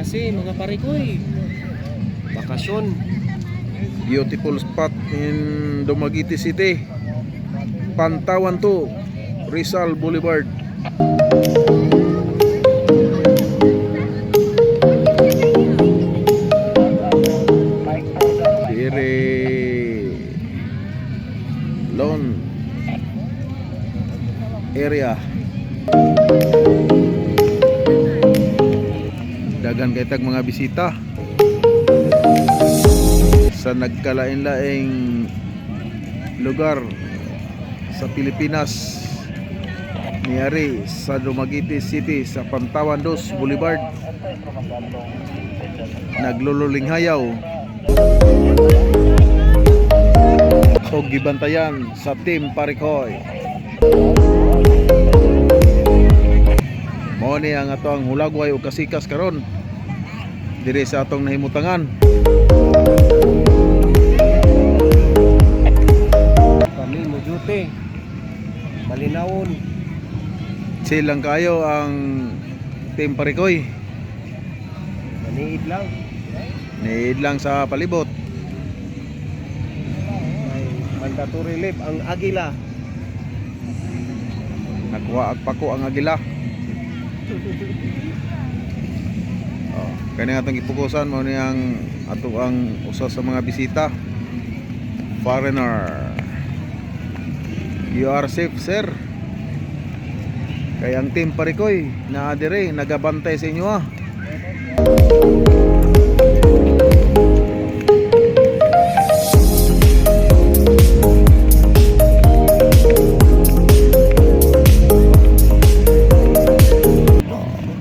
kasi mga parikoy. Bakasyon. Beautiful spot in Dumaguete City. Pantawan to Rizal Boulevard. Lone area. Dagan kay tag mga bisita sa nagkalain-laing lugar sa Pilipinas, niyari sa Dumaguete City sa Pantawan 2 Boulevard. Naglululing-hayaw o gibantayan sa Team Parikoy. Mao ni ang atong hulagway o kasikas karon diri sa atong nahimutangan. Kami mujute. Malinawon. Silang kayo ang Team Parikoy. Maniid lang. Need lang sa palibot. Mandatory leave ang agila. Nakuha agpako ang agila. Oh, kani nga itong ipukusan mo ni ang ato ang usa sa mga bisita. Foreigner. You are safe, sir. Kaya ang Team Parikoy na adire nagabantay sa inyo ah.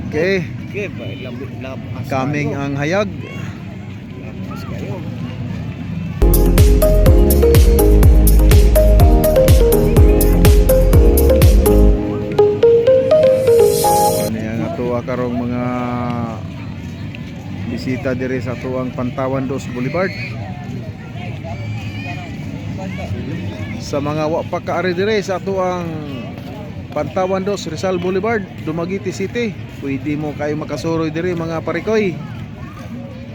Okay, Kaming ang hayag. Lapas kayo. Ano yang ato karong mga bisita diri sa tuang Pantawan 2 Boulevard. Sa mga wa pa kaari diri sa tuang Pantawan 2 Rizal Boulevard, Dumaguete City, pwede mo kayo makasuroy diri mga parikoy.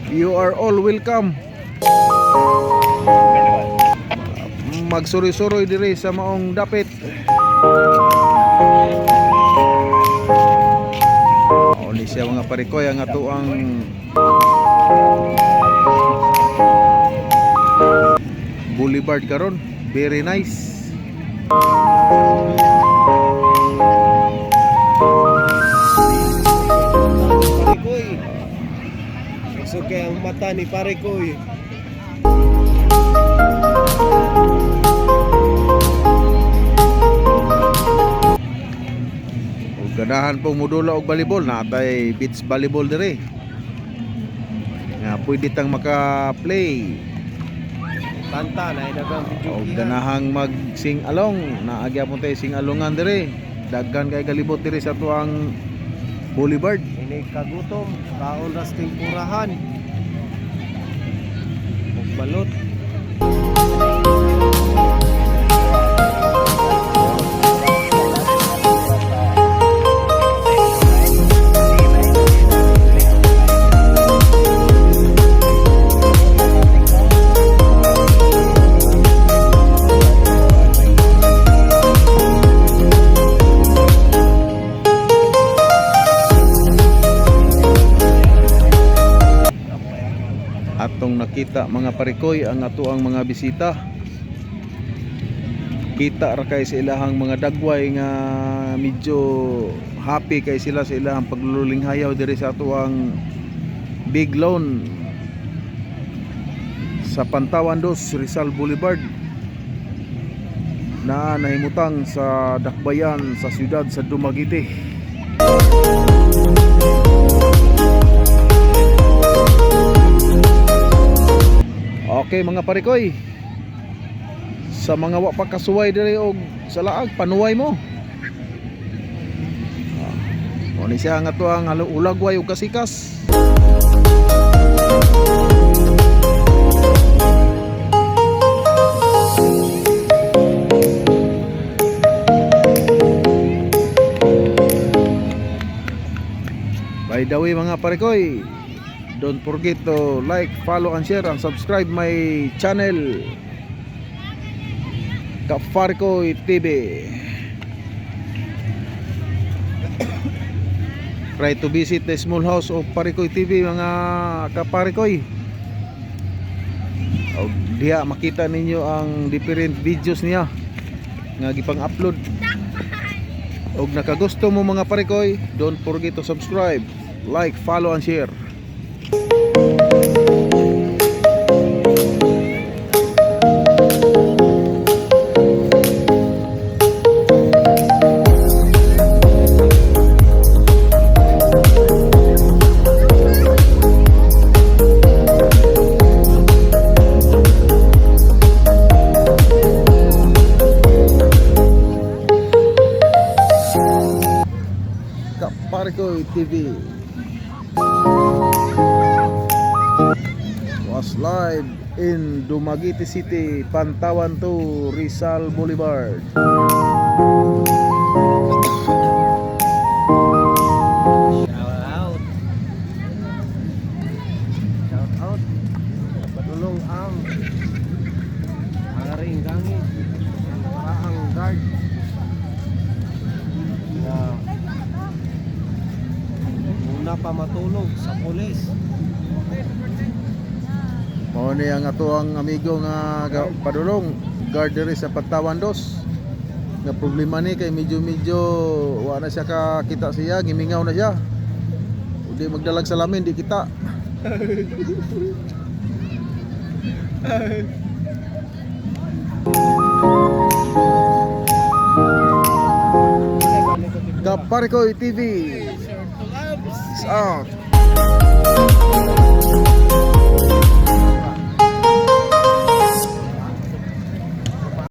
You are all welcome. Magsuroy-suroy diri sa maong dapit. Oni siya mga parikoy ang ato ang boulevard karon. Very nice. Parikoy. So kaya ang mata ni Parikoy. Ug ganahan pong mudula og volleyball, natay beach volleyball diri. Nga pwede tang maka-play. Kanta na dagang video. O ganahang mag sing along, naagya po tayo sing alongan dire. Daghan kay galibot dire sa tuang boulevard. Ini kagutom, kaon ras timpurahan. Ug balot. Atong nakita mga parikoy ang ato ang mga bisita. Kita ra kay sa ilahang mga dagway nga medyo happy kay sila sa ilahang paglulinghayaw diri sa ato ang Big Lawn sa Pantawan 2 Rizal Boulevard na nahimutang sa dakbayan sa siyudad sa Dumaguete. Okay mga parikoy, sa mga wa pa kasuway diri og sa laag panuway mo. Oni siya nga to ang ulagway og kasikas. By the way mga parikoy, Don't forget to like, follow, and share, and subscribe my channel, Kaparikoy TV. Try to visit the small house of Parikoy TV, mga kaparikoy. O diha makita ninyo ang different videos niya nga gipang upload. Og nakagusto mo mga parikoy, don't forget to subscribe, like, follow, and share. Kaparikoy TV was live in Dumaguete City, Pantawan 2, Rizal Boulevard. Shout out. Padulong ang aring gangit. Ang guard. Na muna pa matulog sa pulis. Mao ni ang ato ang amigo nga padulong guard diri sa Pantawan 2. Nga problema ni kay medyo wa na siya kakita siya, gimingaw na siya. Udi magdalag salamin di kita. Kaparikoy TV is out.